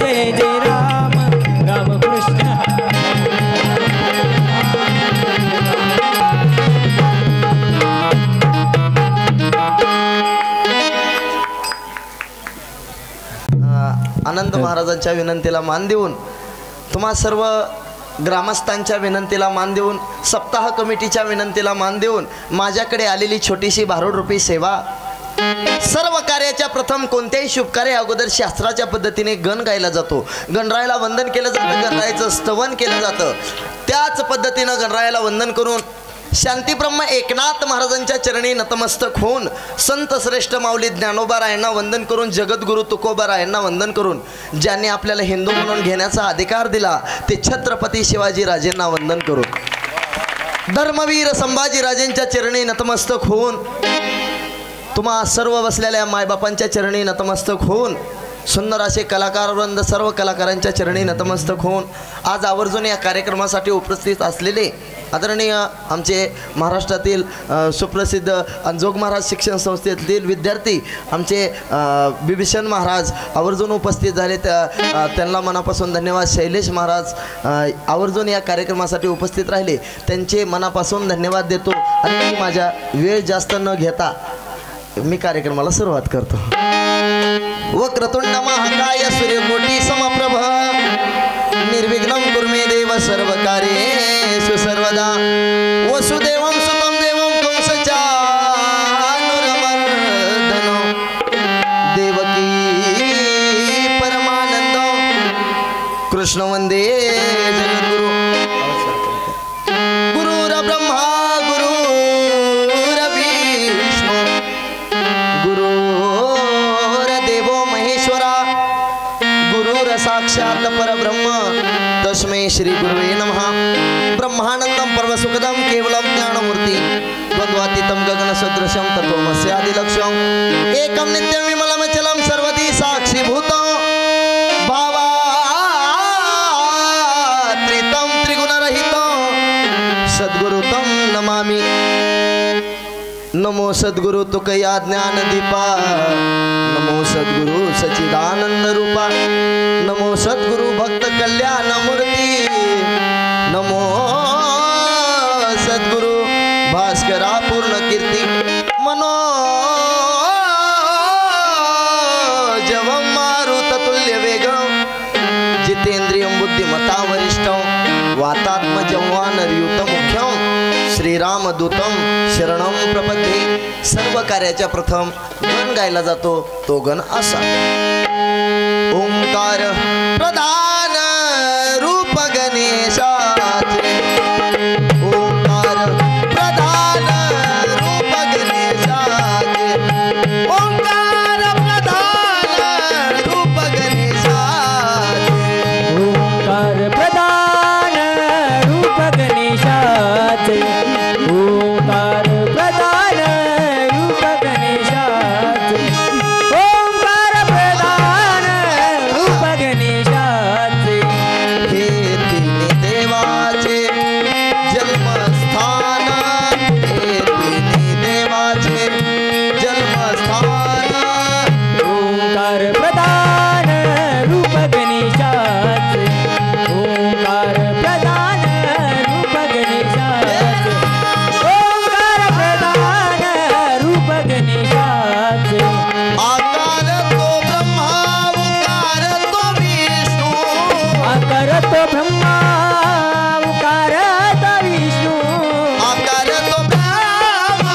जय जय राम राम कृष्ण आनंद महाराजांच्या विनंतीला मान देऊन, तुम्हा सर्व ग्रामस्थांच्या विनंतीला मान देऊन, सप्ताह कमिटीच्या विनंतीला मान देऊन माझ्याकडे आलेली छोटीशी भारूडरूपी सेवा, सर्व कार्याच्या प्रथम कोणत्याही शुभकार्य अगोदर शास्त्राच्या पद्धतीने गण गायला जातो, गणरायाला वंदन केलं जातं, गणरायाचं स्तवन केलं जातं। त्याच पद्धतीनं गणरायाला वंदन करून शांतीब्रह्म एकनाथ महाराजांच्या चरणी नतमस्तक होऊन, संत श्रेष्ठ माऊली ज्ञानोबारायांना वंदन करून, जगद्गुरु तुकोबारायांना वंदन करून, ज्यांनी आपल्याला हिंदू म्हणून घेण्याचा अधिकार दिला ते छत्रपती शिवाजी राजेंना वंदन करून, धर्मवीर संभाजी राजेंच्या चरणी नतमस्तक होऊन, तुम्हा सर्व बसलेल्या मायबापांच्या चरणी नतमस्तक होऊन, सुंदर असे कलाकारवृंद सर्व कलाकारांच्या चरणी नतमस्तक होऊन, आज आवर्जून या कार्यक्रमासाठी उपस्थित असलेले आदरणीय आमचे महाराष्ट्रातील सुप्रसिद्ध जोग महाराज शिक्षण संस्थेतील विद्यार्थी आमचे बिभीषण महाराज आवर्जून उपस्थित झाले, त्यांना मनापासून धन्यवाद। शैलेश महाराज आवर्जून या कार्यक्रमासाठी उपस्थित राहिले, त्यांचे मनापासून धन्यवाद देतो। आणि माझ्या वेळ जास्त न घेता मी कार्यक्रमाला सुरुवात करतो। वक्रतुंड महाकाय सूर्यकोटी समप्रभ निर्विघ्नं कुर्मे देव सर्वकार्येषु सर्वदा वसुदेवं सुतं देवं कंसचानूरमर्दनो देवकी परमानंदो कृष्ण वंदे जगद्गुरु गुरुर्ब्रह्मा गुरुर्विष्णु गुरुर्देवो महेश्वरा गुरुर्साक्षात् परब्रह्म तस्मै श्री गुरुवे नमः। ब्रह्मानंदं परमसुखदं केवलं ज्ञानमूर्ति द्वन्द्वातीतं गगनसदृशं तत्त्वमस्यादिलक्ष्यम् एकं नित्यं विमलमचलं सर्वदी साक्षीभूतं भावात्रितं त्रिगुणरहितं सद्गुरुतं नमामि। नमो सद्गुरु तुकया ज्ञानदीपा, नमो सद्गुरु सच्चिदानंद रूपा, नमो सद्गुरु भक्त कल्याण मूर्ति, नमो सद्गुरु भास्करा पूर्ण कीर्ति मनोजवं मारुततुल्य वेगं जितेन्द्रियं बुद्धिमता वरिष्ठं वातात्मजं वानरयुतं मुख्यं श्रीरामदूतं शरणं प्रपद्ये। सर्व कार्याच्या प्रथम गण गायला जातो, तो गण असा। ओंकार प्रधान रूप गणेशाचे, ओंकार प्रधान रूप गणेशाचे, ओंकार प्रधान रूप गणेशाचे, ओंकार प्रधान रूप गणेशाचे, ओंकार प्रधान रूप गणेशाचे, ओंकार प्रधान रूप गणेशाचे। हे तिन्ही देवाचे जन्मस्थान, हे तिन्ही देवाचे जन्मस्थान, ओंकार प्रधान रूप गणेशाचे, ओंकार प्रधान रूप गणेशाचे, ओंकार प्रधान रूप गणेशाचे। आकार तो ब्रह्मा उकार तो विष्णू, आकार तो ब्रह्मा उकार तो विष्णू, आकार तो ब्रह्मा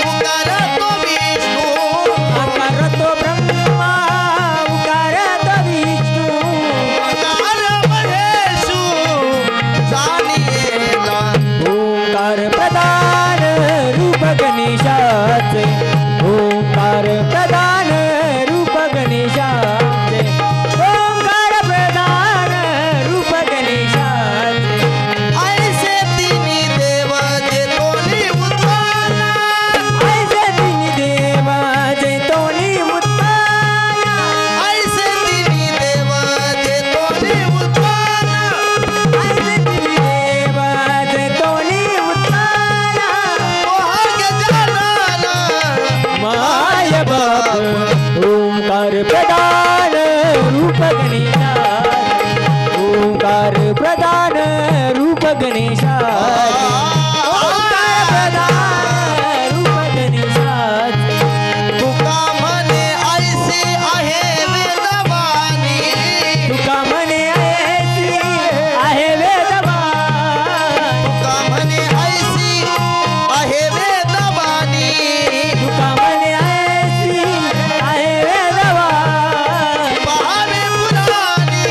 उकार तो विष्णू, आकार तो ब्रह्मा उकार तो विष्णू, आकार महेशू जाणीला। ओंकार प्रधान रूप गणेशाचे, ओंकार प्रधान रूप गणेशाचे, ओंकार प्रधान रूप गणेशाचे। गणेशाचे ओंकार प्रधान रूप गणेशाचे तुका म्हणे ऐसे आहे वेदवाणी तुका म्हणे ऐसी आहे वेदवाणी तुका म्हणे ऐसी आहे वेदवाणी तुका म्हणे ऐसी आहे वेदवाणी पहावे पुराणी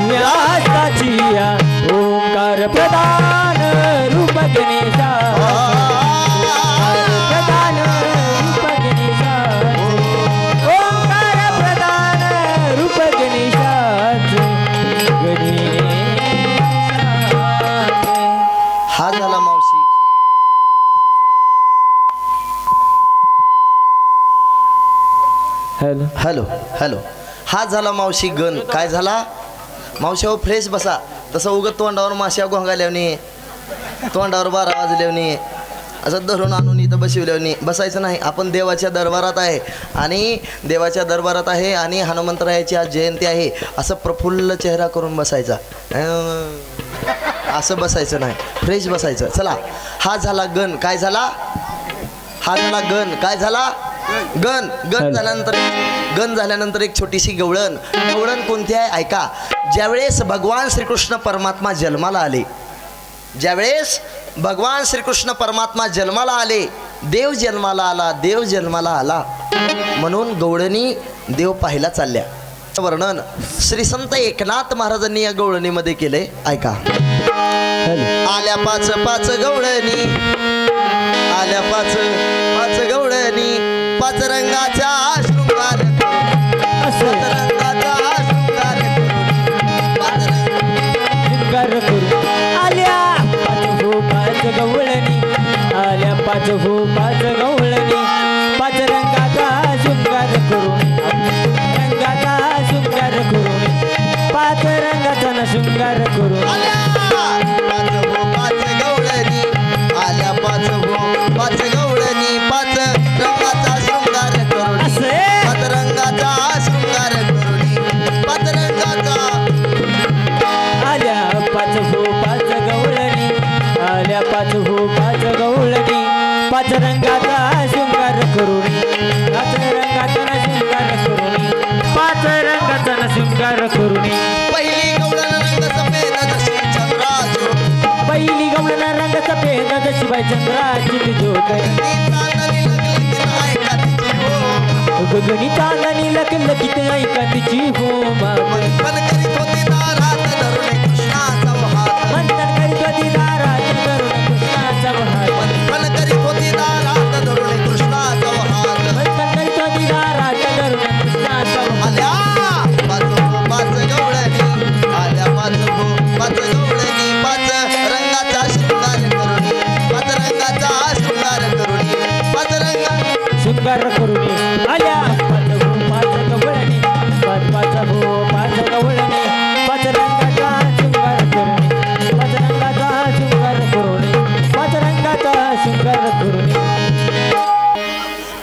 व्यासाची या ओंकार प्रधान रूप गणेशाचे प्रधान रूप गणेशाचे ओंकार प्रधान रूप गणेशाचे गणेशाचे हा झाला मावशी हॅलो हॅलो हॅलो हा झाला मावशी गण काय झाला मावशी हो फ्रेश बसा तसं उगत तोंडावर माश्या घोंगाल्यावनी तोंडावर 12 वाजल्यावनी असं धरून आणून इथं बसवल्यावनी बसायचं नाही आपण देवाच्या दरबारात आहे आणि देवाच्या दरबारात आहे आणि हनुमंतरायाची आज जयंती आहे असं प्रफुल्ल चेहरा करून बसायचा असं बसायचं नाही फ्रेश बसायचं चला हा झाला गण काय झाला हा झाला गण काय झाला गण गण झाल्यानंतर एक छोटीशी गवळण गवळण कोणती आहे ऐका ज्यावेळेस भगवान श्रीकृष्ण परमात्मा जन्माला आले ज्यावेळेस भगवान श्रीकृष्ण परमात्मा जन्माला आले देव जन्माला आला म्हणून गवळणी देव पाहायला चालल्या वर्णन श्री संत एकनाथ महाराजांनी या गवळणीमध्ये केले ऐका आल्या पाच पाच गवळणी आल्या पाच पाच गवळणी पाच रंगाचा शृंगार पाच रंगाचा शृंगार शृंगार करून आल्या पाच गवळणी आल्या पाच गवळणी पाच रंगाचा शृंगार करून रंगाचा शृंगार करून पाच रंगाचा न शृंगार करून पाच गवळणी आल्या पाच गवळणी पाच रंगाचा शृंगार करून पाच रंगाचा शृंगार करून पाच रंगाचा आल्या पाच गवळणी आल्या पाच गवळणी पाच रंगाचा शृंगार करून पाच रंगाचा न शृंगार करून पाच रंगाचा न शृंगार करून पहिली गवळण रंग सफेद जशी चंद्राची पहिली गवळण रंग सफेद जशी बाई चंद्राची ज्योत गगनी चांदणी लखलखित ऐका तिची हो मंथन करीत होती दारात धरून कृष्णाचा हात मंथन करीत होती दारात धरून कृष्णाचा हात मंथन करीत होती दारात धरून कृष्णाचा हात मंथन करीत होती दारात धरून कृष्णाचा हात आल्या पाच गवळणी आल्या पाच गवळणी पाच रंगाचा शृंगार करून पाच रंगाचा शृंगार करून पाच रंगा शृंगार करून आल्या पाच गवळणी पाच गवळणी पाच रंगाचा शृंगार करून पाच रंगाचा शृंगार करून पाच रंगाचा शृंगार करून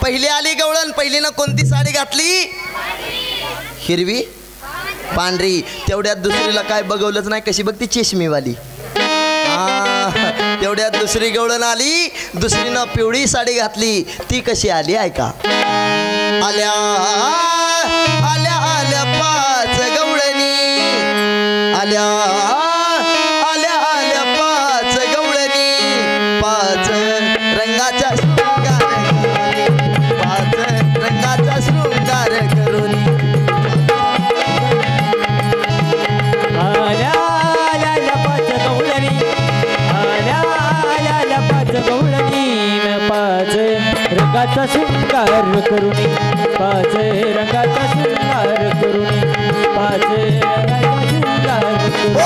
पहिली आली गवळण पहिलीनं कोणती साडी घातली हिरवी पांढरी तेवढ्यात दुसरीला काय बघवलंच नाही कशी बघ ती चष्मीवाली तेवढ्यात दुसरी गवळण आली दुसरीनं पिवळी साडी घातली ती कशी आली ऐका आल्या आल्या आल्या पाच गवळणी आल्या आल्या आल्या पाच गवळणी पाच रंगाचा शृंगार पाच रंगाचा शृंगार करून आल्या आल्या पाच गवळणी आल्या आल्या पाच गवळणी पाच रंगाचा शृंगार करून पाच रंगाचा शृंगार करून पाच रंगाचा शृंगार करून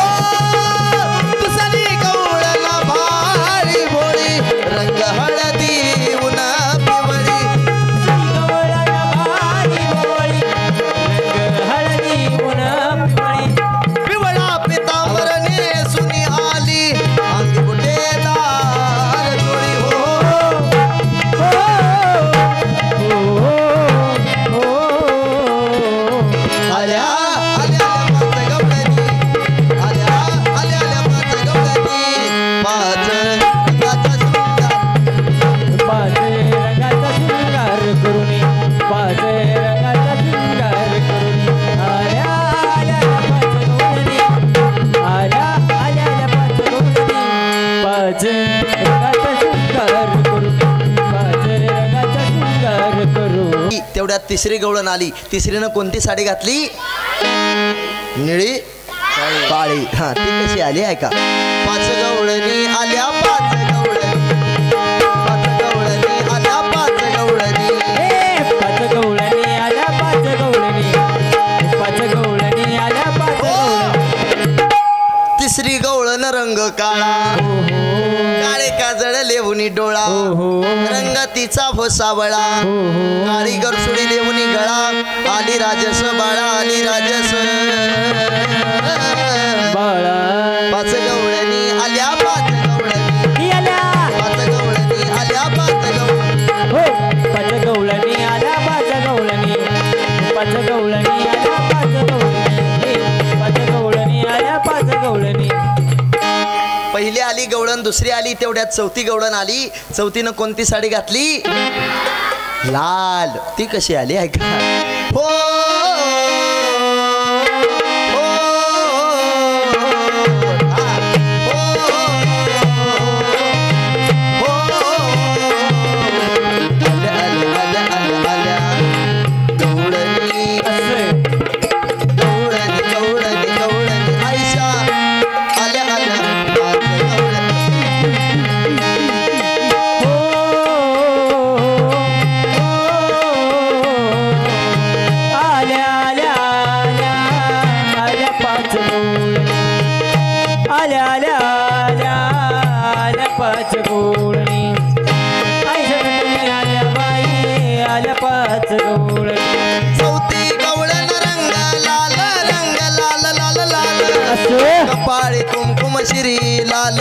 तुसली गवळला भारी भोळी रंग हळदी उन्हा पिवळी गवळाला भारी भोळी रंग हळदी उन्हा पिवळी पिवळा पितांबर नेसून आली अंगी बुटेदार जोडी हो आल्या आल्या तेवढ्यात तिसरी गवळण आली. तिसरीनं कोणती साडी घातली? निळी काळी. हा ती कशी आली आहे का? पाच गवळणी आल्या पाच गवळणी, पाच गवळणी आल्या पाच गवळणी, पाच गवळणी आल्या पाच गवळणी, पाच गवळणी आल्या पाच गवळणी. तिसरी गवळण रंग काळा, काळे काजळ लेवुनी डोळा, रंग तिचा भोसावळा, काळी गरसुडी लेवुनी गळा, आली राजस बाळा आली राजस बाळा. पाच गवळणी आल्या पाच गवळणी, पाच गवळणी आल्या पाच गवळणी, पाच गवळणी आल्या पाच गवळणी, पाच गवळणी आल्या पाच गवळणी, पाच गवळणी आल्या पाच गवळणी. पहिली आली गवळण, दुसरी आली, तेवढ्यात चौथी गवळण आली. चौथीनं कोणती साडी घातली? लाल. ती कशी आली आहे का? हो पाच गवळणी, आईच्या नटुनी आल्या बाई आल्या पाच गवळणी. चौथी गवळण रंग लाल लाल लाल, कपाळी कुमकुम शिरी लाल,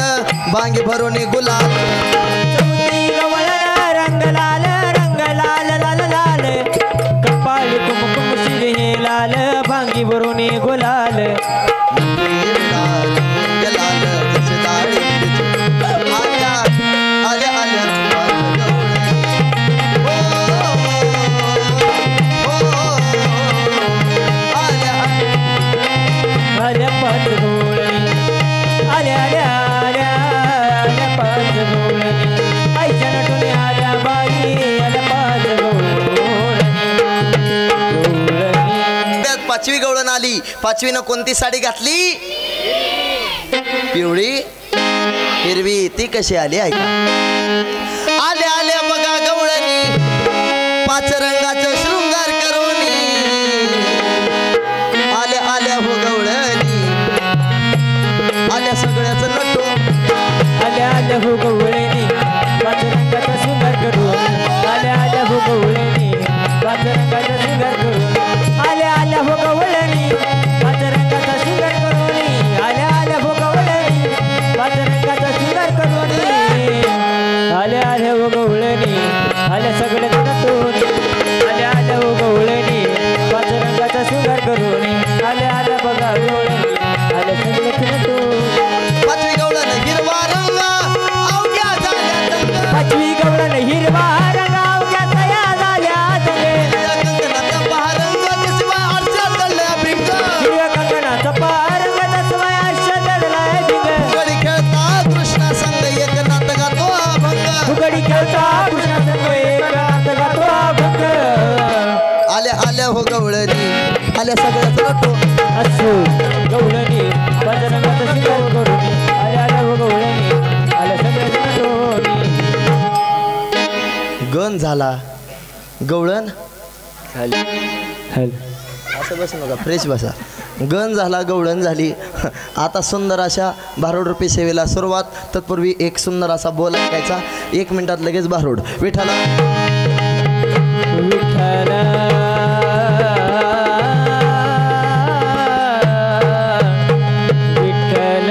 भांगी भरून गुलाल. चौथी गवळण रंग लाल लाल लाल, कपाळी कुमकुम शिरी लाल, भांगी भरून गुलाल. आल्या पाच गवळणी, आल्या आल्या आल्या आल्या पाच गवळणी, आईच्या नटुनी आल्या बाई आल्या पाच गवळणी. त्यात पाचवी गवळण आली. पाचवीनं कोणती साडी घातली? पिवळी हिरवी. ती कशी आली आहे का? आल्या आल्या बघा गवळणी, पाच रंगाचं शृंगार करून, आल्या आल्या हो गवळणी, आल्या सगळ्याचं नटो, आल्या आल्या हो गवळणी, पाच रंगाचा शृंगार करून, आल्या आल्या हो गवळणी, पाच रंगाचा शृंगार करून, आल्या आल्या हो गवळणी, पाच रंगाचा शृंगार करून, आल्या आल्या हो गवळणी, पाच रंगाचा शृंगार करून, आल्या आल्या हो गवळणी, आल्या सगळ्याच नटून, आल्या आल्या हो गवळणी, पाच रंगाचा शृंगार करून, आल्या आल्या बघा गवळणी, आल्या सगळ्याच नटून. पाचवी गवळण हिरवा रंग अवघ्या झाल्या तंग, पाचवी गवळण हिरवा रंग अवघ्या तया झाल्या तंगे, हिरव्या कंकणाचा पहारंग दिसवा आरसा दडला भिंग, हिरव्या कंकणाचा पहारंग दसवाय आरशा दडलाय भिंग, फुगडी खेळता कृष्णा संग एक नात गातो अभंग, फुगडी खेळता कृष्णा संग एक नात गातो अभंग. आल्या आल्या हो गवळणी, आल्या सगळ्याचं नटो. असो गवळणी, पाच रंगाचा शृंगार करून, आल्या आल्या हो गवळणी, आल्या सगळ्याच्या नटोनी. गण झाला गवळण हल असं बसू नका, फ्रेश बसा. गण झाला गवळण झाली. आता सुंदर अशा भारूड रूपी सेवेला सुरुवात. तत्पूर्वी एक सुंदर असा बोल ऐकायचा. 1 मिनिटात लगेच भारूड. विठाला विठ्ठला विठ्ठला.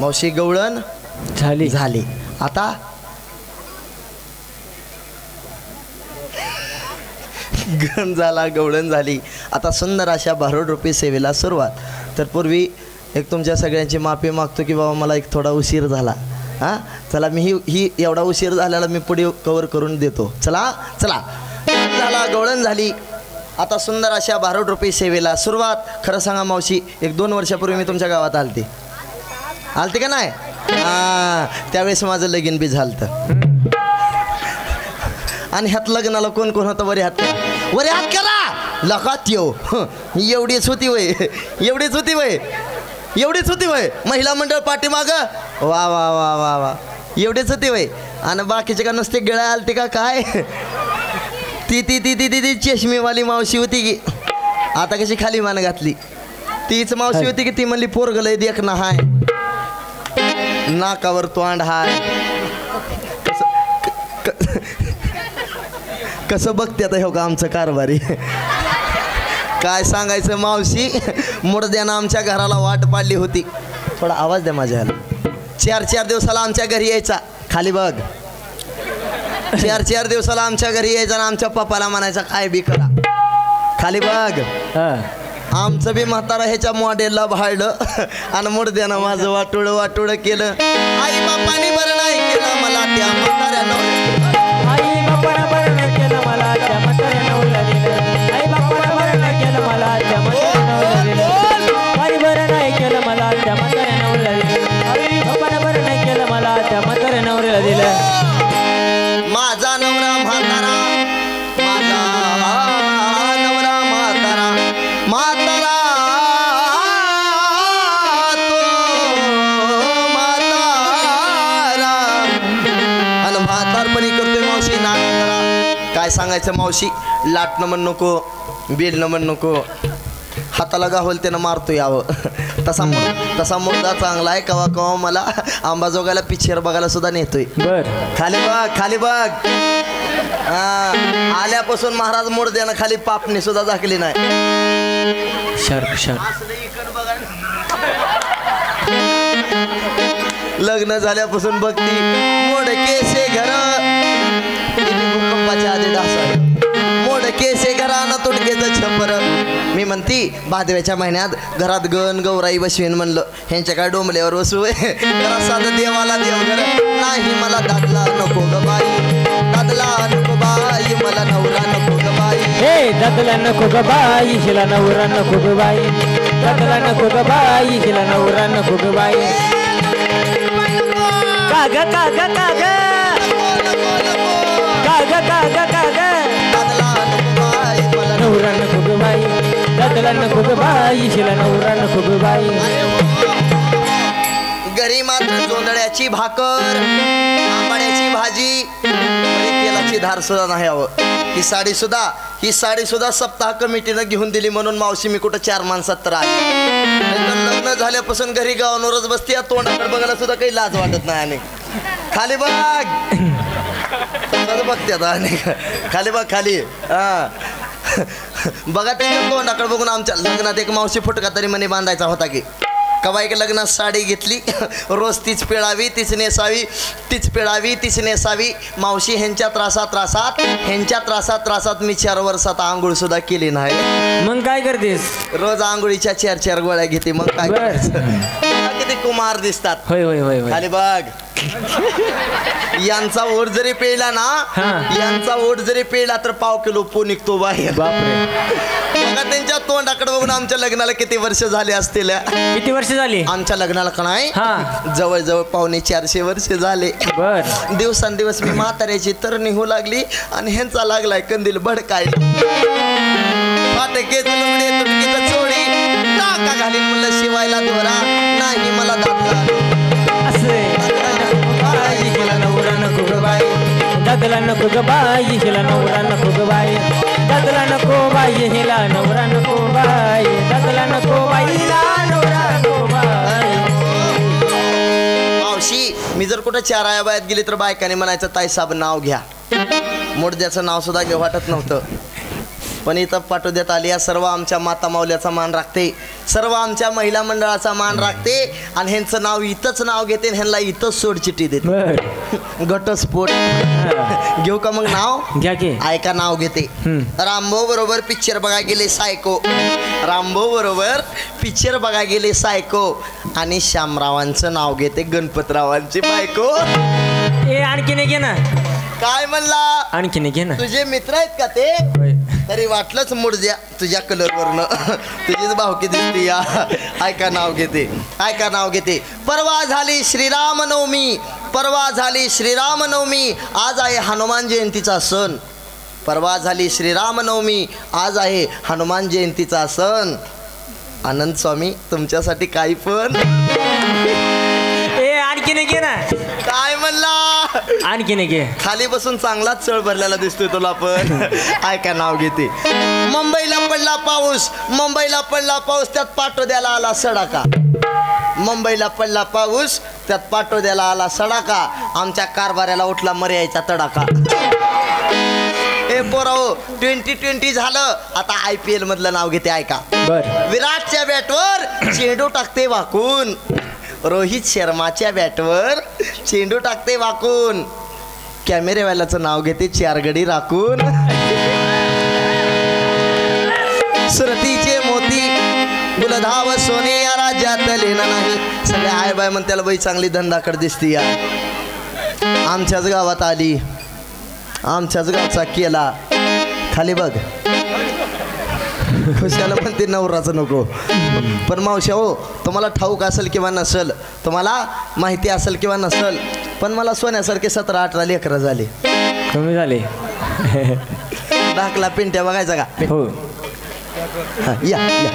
मावशी गवळण झाली झाली. आता गण झाला, गवळण झाली. आता सुंदर अशा भारूडरूपी सेवेला सुरुवात. तर पूर्वी एक तुमच्या सगळ्यांची माफी मागतो की बाबा मला एक थोडा उशीर झाला. हां चला मी ही एवढा उशीर झालेला मी पुढे कवर करून देतो. चला चला झाला, गवळण झाली. आता सुंदर अशा भारूडरूपी सेवेला सुरुवात. खरं सांगा मावशी, 1-2 वर्षापूर्वी मी तुमच्या गावात आलते का नाही? त्यावेळेस माझं लगीन बी झालं. आणि ह्यात लग्नाला कोण कोण होतं? वरे हात करा लकात येऊ. एवढीच होती वय महिला मंडळ पाठीमागं. वा वा वा वा वा, एवढीच होती वय. आणि बाकीचे का नुसते गिळा आलते का काय? ती ती ती ती ती ती चष्मीवाली मावशी होती की आता कशी खाली मान घातली. तीच मावशी होती की ती म्हणली पोरगं लय देख ना हाय, नाकावर तोंड हाय. कसं बघते आता हो का आमचं कारभारी. काय सांगायचं मावशी, मुडद्यानं आमच्या घराला वाट पाडली होती. थोडा आवाज द्या माझ्या. 4-4 दिवसाला आमच्या घरी यायचा. खाली बघ. 4-4 दिवसाला आमच्या घरी यायचा आणि आमच्या पप्पाला म्हणायचा काय बी करा. खाली बघ. आमचं बी म्हातारा ह्याच्या मॉडेलला भाडलं आणि मुडद्यानं माझं वाटोळं केलं. आई बापानी बरं नाही केलं मला त्या म्हाताऱ्यानं. आई बापानं बरं नाही केलं मला त्या म्हाताऱ्यानं उरलं दिलं. आई बापानं बरं नाही केलं मला त्या म्हाताऱ्यानं उरलं दिलं. आई बरं नाही केलं मला त्या म्हाताऱ्यानं उरलं दिलं. आई बापानं बरं नाही केलं मला त्या म्हाताऱ्यानं उरलं दिलं. माझा नवरा म्हातारा, माझा नवरा म्हातारा, म्हातारा तो म्हातारा. आणि म्हातारपणी करतोय मावशी नाना. काय सांगायचं मावशी, लाटणं म्हण नको, बेलणं म्हण नको, हाताला गावल त्यानं मारतो यावं. तसा मुद्दा चांगला आहे. कवा कवा मला आंबाजोगायला पिक्चर बघायला सुद्धा नेतोय. बर खाली बघ. आल्यापासून महाराज मुडद्यानं खाली पापणी सुद्धा झाकली नाही. लग्न झाल्यापासून बघती मोडकेसे घर, भूकंपाच्या आधी डासा, मोडकेसे घरानं तुटकेचं छपर. मी म्हणती भादव्याच्या महिन्यात घरात गण गौराई बसवीन म्हणलं. ह्यांच्या काय डोंबल्यावर बसू घरात साधं देवाला देवघर नाही. मला दादला नको ग बाई, दादला नको बाई, मला नवरा नको ग बाई. हे दादला नको ग बाई, हिला नवरा नको ग बाई. दादला नको ग बाई, हिला नवरा नको ग बाई. काग काग काग काग काग काग दादला नको बाई, मला नवरा नको ग बाई. दादला नको ग बाई, हिला नवरा नको ग बाई. घरी मात्र जोंधळ्याची भाकर, आंबाड्याची भाजी, तेलाची धार सुद्धा नाही हवं. ही साडी सुद्धा सप्ताह कमिटीनं घेऊन दिली म्हणून मावशी मी कुठं 4 माणसात तर आली. लग्न झाल्यापासून घरी गावांवरच बसते. या तोंडाकडे बघायला सुद्धा काही लाज वाटत नाही. आणि खाली बघ बघते आता. आणि खाली बघ खाली. बघा त्यांच्या तोंडाकडे बघून आमच्या लग्नात एक मावशी फुटका तरी मनी बांधायचा होता की कवा एक लग्नात साडी घेतली. रोज तीच पिळावी, तीच नेसावी, तीच पिळावी, तीच नेसावी. मावशी ह्यांच्या त्रासात मी 4 वर्षात आंघोळ सुद्धा केली नाही. मग काय करतेस? रोज आंघोळीच्या 4-4 गोळ्या घेते. मग काय किती कुमार दिसतात. होय होय होय होय. खाली बघ. यांचा ओढ जरी पिळला ना, यांचा ओढ जरी पिळला तर 1/2 किलो पो निघतो बाहेर. बापरे. बघा त्यांच्या तोंडाकडे बघून आमच्या लग्नाला किती वर्ष झाले असतील. किती वर्ष झाली आमच्या लग्नाला का नाही? जवळजवळ 450 वर्ष झाले. बर. दिवसांदिवस मी म्हाताऱ्याची तर निघू लागली आणि ह्यांचा लागलाय कंदील भडकाय. फाटके तुलवडे तुटकीचं चोडी टाका घालीन म्हणलं शिवायला दोरा नाही मला दादला. हिला नवरा नको ग बाई, दादला नको ग बाई, हिला नवरा नको ग बाई. दादला नको बाई, हिला नवरा नको बाई. दादला नको बाई, हिला नवरा नको बाई. मावशी मी जर कुठं 4 आया बायात गेली तर बायकाने म्हणायचं ताई साहेब नाव घ्या. मुडद्याचं नाव सुद्धा घेऊ वाटत नव्हतं. पण इथं पाठवण्यात आली. या सर्व आमच्या माता माऊल्याचा मान राखते, सर्व आमच्या महिला मंडळाचा मान राखते आणि ह्यांचं नाव इथंच नाव घेते आणि ह्यांना इथंच सोडचिठ्ठी देते. घटस्फोट घेऊ का मग नाव घ्या की. ऐका नाव घेते. रामभाऊ बरोबर पिक्चर बघा गेले सायको, रामभाऊ बरोबर पिक्चर बघा गेले सायको आणि श्यामरावांचं नाव घेते गणपतरावांची बायको. ए आणखीन घे ना. काय म्हणला? आणखीन घे ना. तुझे मित्र आहेत का ते? तरी वाटलंच मुडद्या तुझ्या कलरवरनं तुझीच भावकी दिसती या. ऐका नाव घेते, ऐका नाव घेते. परवा झाली श्रीरामनवमी, परवा झाली श्रीरामनवमी, आज आहे हनुमान जयंतीचा सण. परवा झाली श्रीरामनवमी, आज आहे हनुमान जयंतीचा सण. आनंद स्वामी तुमच्यासाठी काही पण. ए आणखीन घे ना. काय म्हणला? आणखीन घे. खाली बसून चांगलाच चळ भरलेला दिसतोय तुला पण. ऐका नाव घेते. मुंबईला पडला पाऊस, मुंबईला पडला पाऊस, त्यात पाटोद्याला आला सडाका. मुंबईला पडला पाऊस, त्यात पाटोद्याला आला सडाका. आमच्या कारभाऱ्याला उठला मर्यायचा तडाका. हे पोराओ 2020 झालं, आता IPL मधलं नाव घेते. ऐका. विराटच्या बॅटवर चेंडू टाकते वाकून, रोहित शर्माच्या बॅटवर चेंडू टाकते वाकून. कॅमेरेवाल्याचं नाव घेते चारगडी राखून. सुरतीचे मोती गुलधाव सोने या राज्यात लेणं नाही. सगळ्या आय बाय म्हण त्याला बाई चांगली धंदाकड दिसती या. आमच्याच गावात आली, आमच्याच गावचा केला. खाली बघ खुशाला पण ते नवराचं नको. पण मावशा हो, तुम्हाला ठाऊक असेल किंवा नसेल, तुम्हाला माहिती असेल किंवा नसेल, पण मला सोन्यासारखे 17-18 लेकरं झाले. कमी झाले. दाखला पिंट्या बघायचा का? हो. हा, या या या.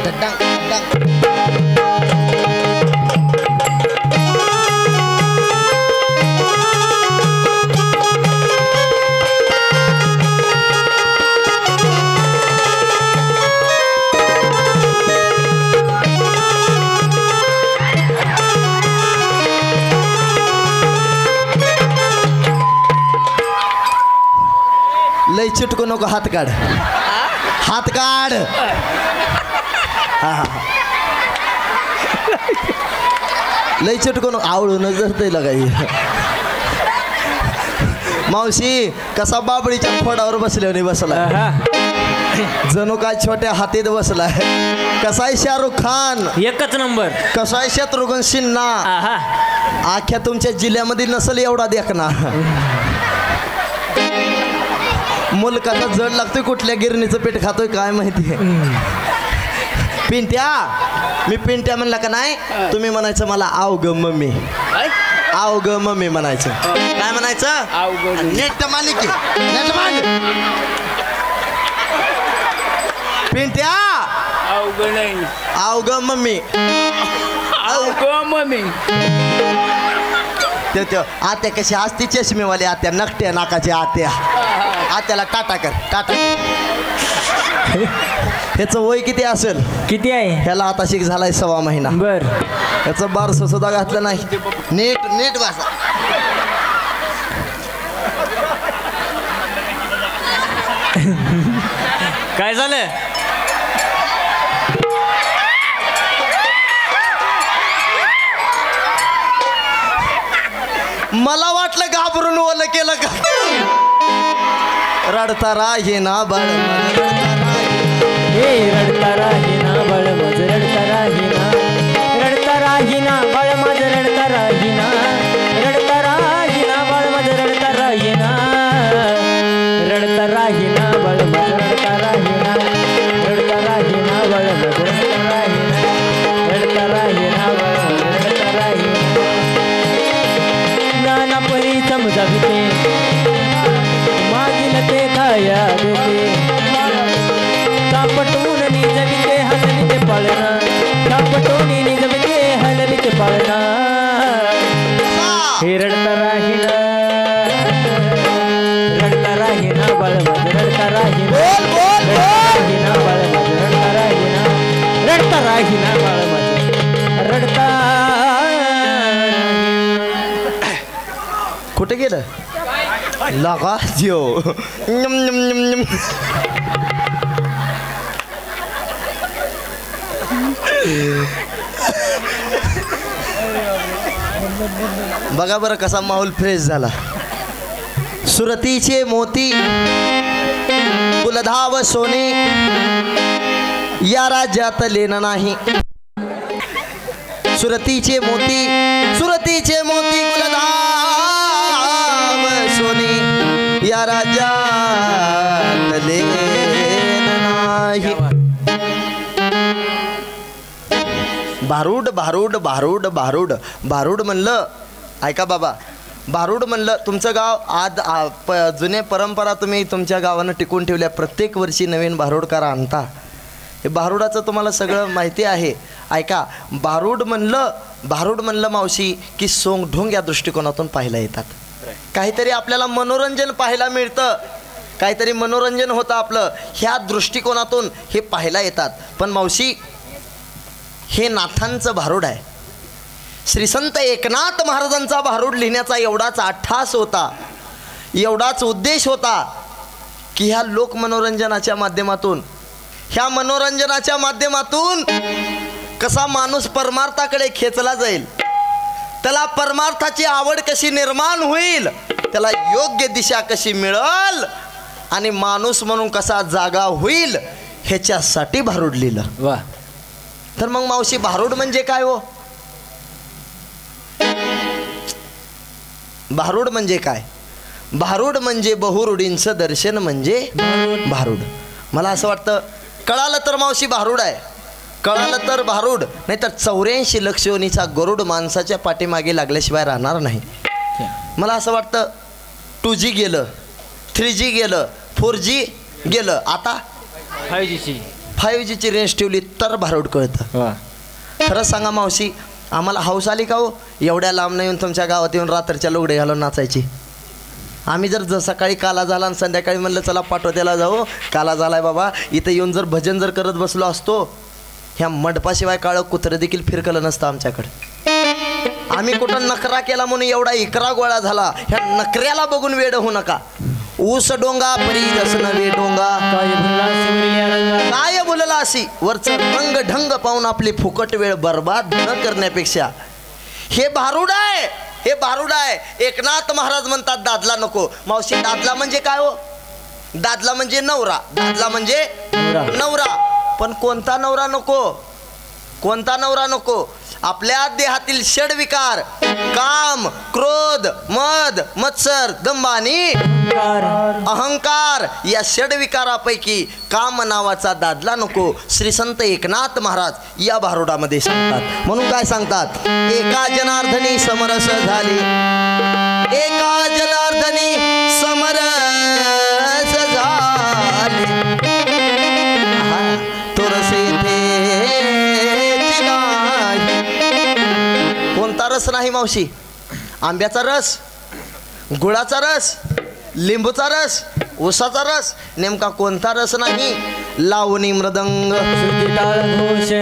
डंग, डंग. लय चिटको नको, हात काढ, हात काढ. हा लय चिटको नको, आवडूनच धरतंय लगाई. मावशी कसा बाबळीच्या खोडावर बसल्याने बसला, जणू काय छोट्या हातीत बसलाय. कसाय शाहरुख खान एकच नंबर. कसाय शत्रुघ्न सिन्हा आख्या तुमच्या जिल्ह्यामध्ये नसल एवढा देखना. मुलकाचा जड लागतोय, कुठल्या गिरणीचं पीठ खातोय काय माहिती. पिंट्या, मी पिंट्या म्हणला का नाही, तुम्ही म्हणायचं मला आव ग मम्मी, आव ग मम्मी म्हणायचं. काय म्हणायचं? नेट मालिकी नेट मान. पिंट्या आव ग मम्मी, आव ग मम्मी. आत्या कशी असती चष्मेवाली आत्या, नकट्या नाकाची आत्या. आत्याला टाटा कर, टाटा. ह्याचं वय किती असेल? किती आहे? ह्याला आता शिक झालाय 1.25 महिना. बर. ह्याचं बारसं सुद्धा घातलं नाही. नीट नीट बसा. काय झालं? मला वाटलं घाबरून ओलं केलं का. रडता राहीना बळ हे रडता राहीना बळ मज रडता राहीना, रडता राहीना बळ मज रडता राहीना, रडता राहीना बळ मज रडता राहीना, रडता राहीना बळ मज रडता राहीना, रडता राहीना बळ मज रडता राहीना, रडता राहीना बळ मज रडता राहीना. नाना परी समजाविते मागील ते खाया देते, तापटून निजविते हलविते पाळणा, तापटून निजविते हलविते पाळणा. हे रडता राहीना, रडता राहीना बाळ माझं रडता राहीना, राहीना बाळ माझं रडता राहीना, रडता राहीना बाळ माझं रडता. कुठे गेलं? लगा जिओ नम नम नम नम. बघा बरं कसा माहोल फ्रेश झाला. सुरतीचे मोती कुलधाव सोने या राज्यात लेणं नाही. सुरतीचे मोती कुलधाव सोने या राज्यात लेणं नाही. भारूड भारूड भारूड भारूड भारूड म्हणलं ऐका बाबा. भारूड म्हणलं तुमचं गाव जुने परंपरा तुम्ही तुमच्या गावानं टिकून ठेवल्या. प्रत्येक वर्षी नवीन भारूडकार आणता. हे भारूडाचं तुम्हाला सगळं माहिती आहे. ऐका भारूड म्हणलं मावशी की सोंग ढोंग या दृष्टिकोनातून पाहायला येतात. काहीतरी आपल्याला मनोरंजन पाहायला मिळतं, काहीतरी मनोरंजन होतं आपलं, ह्या दृष्टिकोनातून हे पाहायला येतात. पण मावशी हे नाथांचं भारूड आहे. श्री संत एकनाथ महाराजांचा भारूड लिहिण्याचा एवढाच अट्ठास होता, एवढाच उद्देश होता की ह्या लोकमनोरंजनाच्या माध्यमातून कसा माणूस परमार्थाकडे खेचला जाईल, त्याला परमार्थाची आवड कशी निर्माण होईल, त्याला योग्य दिशा कशी मिळेल आणि माणूस म्हणून कसा जागा होईल ह्याच्यासाठी भारूड लिहिलं. वा. तर मग मावशी भारूड म्हणजे काय हो? भारूड म्हणजे काय? भारूड म्हणजे बहुरूढींचं दर्शन म्हणजे भारूड. मला असं वाटतं कळालं तर मावशी भारूड आहे, कळालं तर भारूड. नाहीतर 84 लक्ष योनीचा गरुड माणसाच्या पाठीमागे लागल्याशिवाय राहणार नाही. मला असं वाटतं 2G गेलं, 3G गेलं, 4G गेलं, आता 5Gची रेंज ठेवली तर भारूड कळतं. खरंच सांगा मावशी, आम्हाला हौस आली का हो एवढ्या लांब नाही येऊन तुमच्या गावात येऊन रात्रीच्या लुगडे घालून नाचायची? आम्ही जर सकाळी काला झाला आणि संध्याकाळी म्हणलं चला पाठवत्याला जाऊ, काला झालाय बाबा, इथं येऊन जर भजन जर करत बसलो असतो, ह्या मंडपाशिवाय काळं कुत्रं देखील फिरकलं नसतं आमच्याकडे. आम्ही कुठं नकरा केला म्हणून एवढा इकरा गोळा झाला. ह्या नकऱ्याला बघून वेड होऊ नका. ऊस डोंगा परी रस नवे डोंगा काय बोलला अशी वरचं रंग ढंग पाहून आपली फुकट वेळ बर्बाद न करण्यापेक्षा हे भारूड आहे, हे भारूड आहे. एकनाथ महाराज म्हणतात दादला नको. मावशी दादला म्हणजे काय हो? दादला म्हणजे नवरा, दादला म्हणजे नवरा. पण कोणता नवरा नको? कोणता नवरा नको? आपल्या देहातील षडविकार काम, क्रोध, मद, मत्सर, दंभ आणि अहंकार या षडविकारापैकी काम नावाचा दादला नको. श्री संत एकनाथ महाराज या भारूडामध्ये सांगतात. म्हणून काय सांगतात? एका जनार्दनी समरस झाले, एका जनार्दनी समरस झाले, तोरसे कोणता रस नाही मावशी? आंब्याचा रस, गुळाचा रस, लिंबूचा रस, ऊसाचा रस, नेमका कोणता रस नाही? लावणी मृदंग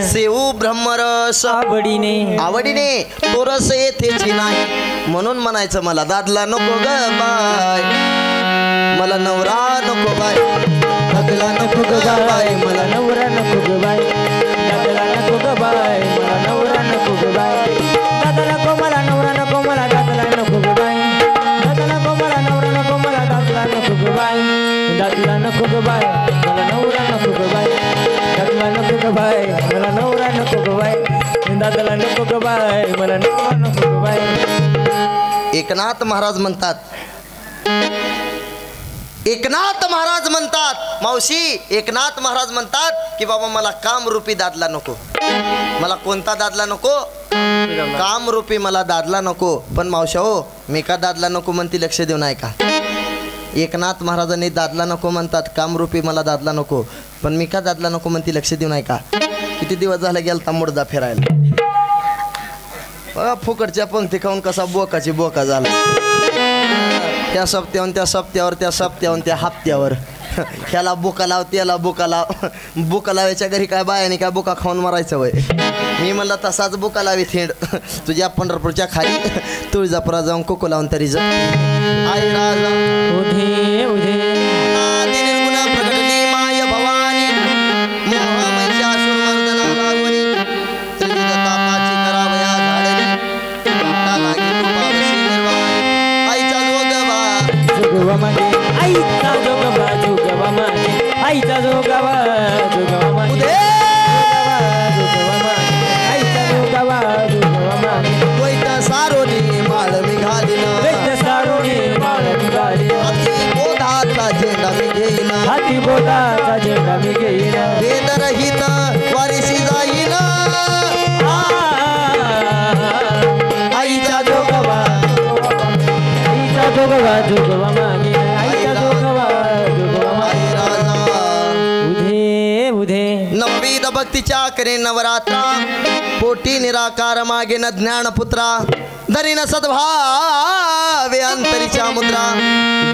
सेऊ ब्रह्मरस आवडीने तो रस येथेच नाही. म्हणून म्हणायचं मला दादला नको ग बाय, मला नवरा नको बाय, दादला नको ग बाय, मला नवरा नको ग बाय, दादला नको ग बाय, मला नवरा नको ग बाय, दादला नको मला नवरा नको, मला दादला नको ग बाय, दादला नको मला नवरा नको, मला दादला नको ग बाय, दादला नको ग बाय, मला नवरा नको ग बाय, दादला नको ग बाय, मला नवरा नको ग बाय, दादला नको ग बाय, मला नवरा नको ग बाय. एकनाथ महाराज म्हणतात, एकनाथ महाराज म्हणतात मावशी, एकनाथ महाराज म्हणतात की बाबा मला कामरूपी दादला नको. मला कोणता दादला नको? कामरूपी मला दादला नको. पण मावशा हो, मी का दादला नको म्हणते लक्ष देऊन ऐका. एकनाथ महाराजांनी दादला नको म्हणतात, कामरूपी मला दादला नको. पण मी का दादला नको म्हणते लक्ष देऊन ऐका. किती दिवस झाला गेलता मुडदा फिरायला, बघा फुकटच्या पंक्ती खाऊन कसा बोकाची बोका झाला. त्या सप्त्याहून त्या सप्त्यावर, त्या सप्त्याहून त्या हप्त्यावर. ह्याला बुका लाव त्याला बुका लाव. बुका लावायच्या घरी काय बायाने काय बुका खाऊन मारायचं वय. मी म्हणलं तसाच बुका लावी थेंड तुझ्या पंढरपूरच्या खाली तुळजापुरात जाऊन कुकू लावून तरी जा. आई राजा उधे उधे नादी निर्गुण प्रगटली माय भवानी मोह महिषासुर मर्दना लागवणी त्रिविध तापाची करावया झाडली वाटा लागी तुपावशी निर्वाणी. आईचा जोगवा मागे आईचा जोगवा मागे आईचा जोगवा मागे आईचा जोगवा मागे द्वैत सारोनी माळ निघालीना द्वैत सारोनी माळ निघालीना हाती बोधाचा झेंडा मी घेईना हाती बोधाचा झेंडा मी घेईना वेदरहित वारीशी जाईना आईचा जोगवा जोगवा मागे आईचा जोगवा मागे उधे उधे नववीद भक्तीच्या करे नवरात्रा पोटी निराकार मागे न ज्ञानपुत्रा धरीन सद्भावे अंतरीच्या मुद्रा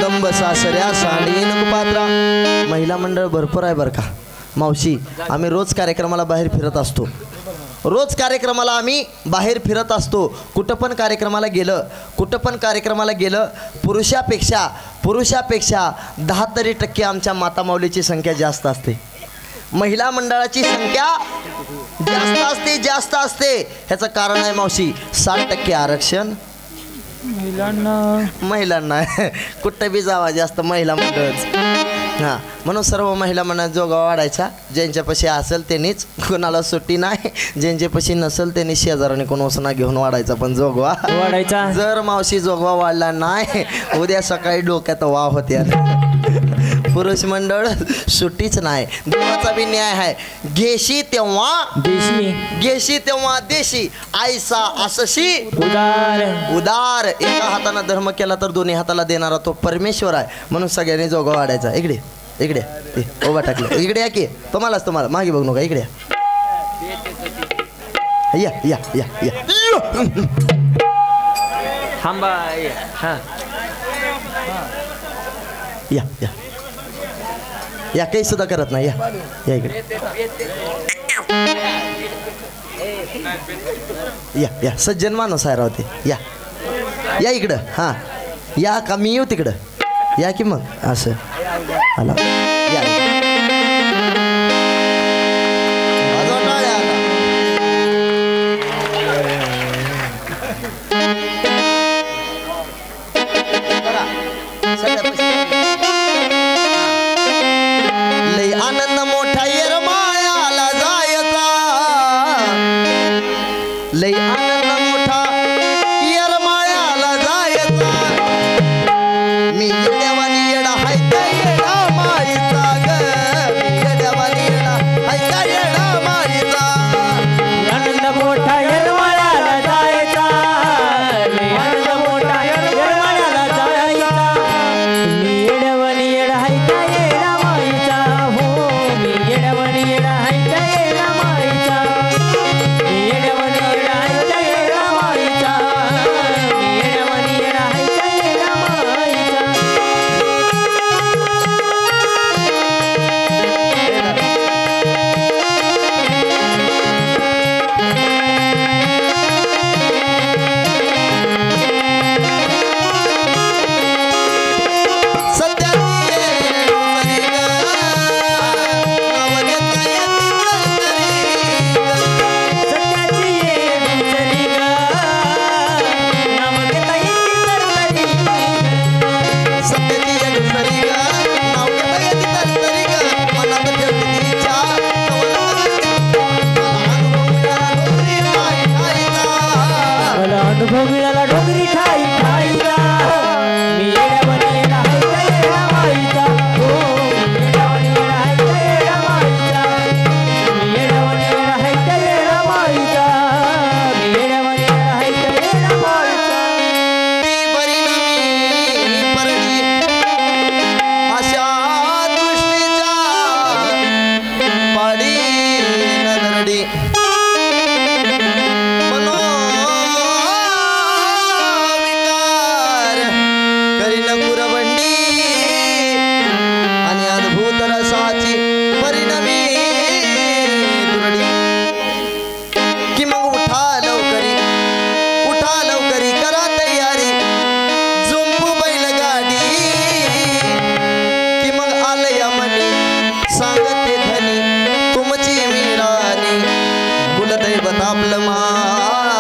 दंब सासऱ्या सांडीन कुपात्रा. महिला मंडळ भरपूर आहे बरं का मावशी. आम्ही रोज कार्यक्रमाला बाहेर फिरत असतो. रोज कार्यक्रमाला आम्ही बाहेर फिरत असतो. कुठं पण कार्यक्रमाला गेलं पुरुषापेक्षा 10 तरी टक्के आमच्या माता माऊलीची संख्या जास्त असते. महिला मंडळाची संख्या जास्त असते. ह्याचं कारण आहे मावशी 60% आरक्षण महिलांना कुठं बी जावा जास्त महिला मंडळच. हां म्हणून सर्व महिला मंडळ जोगा वाढायचा. ज्यांच्यापाशी असेल त्यांनीच, कोणाला सुट्टी नाही. ज्यांच्यापाशी नसेल त्यांनी शेजाराने कोण उसना घेऊन वाढायचा पण जोगवा वाढायचा. जर मावशी जोगवा वाढला नाही उद्या सकाळी डोक्यात वाव होत्या. पुरुष मंडळ सुट्टीच नाही. देवाचा बी न्याय आहे. घेशी तेव्हा देशी ऐसा असशी उदार. एका हाताने धर्म केला तर दोन्ही हाताला देणारा तो परमेश्वर आहे. म्हणून सगळ्यांनी जोगा वाढायचा. इकडे ओबा टाकलं. इकडे या की तुम्हाला मागे बघू नका. इकडे या थांबा. हां या काही सुद्धा करत नाही. या इकडे या सज्जन माणूस आहे राहते. या इकडं. हां या का मी येऊ तिकडं. या की मग असं आला या. लई आनंद मोठा येरमाळ्याला जायचा. लई आनंद मोठा येरमाळ्याला जायचा. मी येड्यावानी येडा हाय का येडा माळीचा ग. मी येड्यावानी येडा हाय का येडा माळीचा. आनंद मोठा येरमाळ्याला जायचा. आनंद मोठा येरमाळ्याला जायचा. मी येडवणी येडा हाय का येडा माईचा. हो मी येडवणी येडा हाय का येडा माईचा. मी येडवणी येडा हाय का येडा माईचा. मी येडवणी येडा हाय का येडा माईचा. सत्याची ये दुसरी ग. नाव घेता येती तरतरी ग. मला अनुभव मिळाला डोंगरी ठाई ठाईचा. मी येड्यावानी येडा हाय का येडा माईचा. हो मी येड्यावानी येडा हाय का येडा माईचा. मी येड्यावानी येडा हाय का येडा माईचा. मी येड्यावानी येडा हाय का येडा माईचा. अशा दृष्टीच्या पाडी नदरडी मनोविकार उठा लवकरी करा तयारी जुंपू बैलगाडी की मग आलं या मनी सांगते धनी तुमची मी राणी कुलदैवत आपलं मान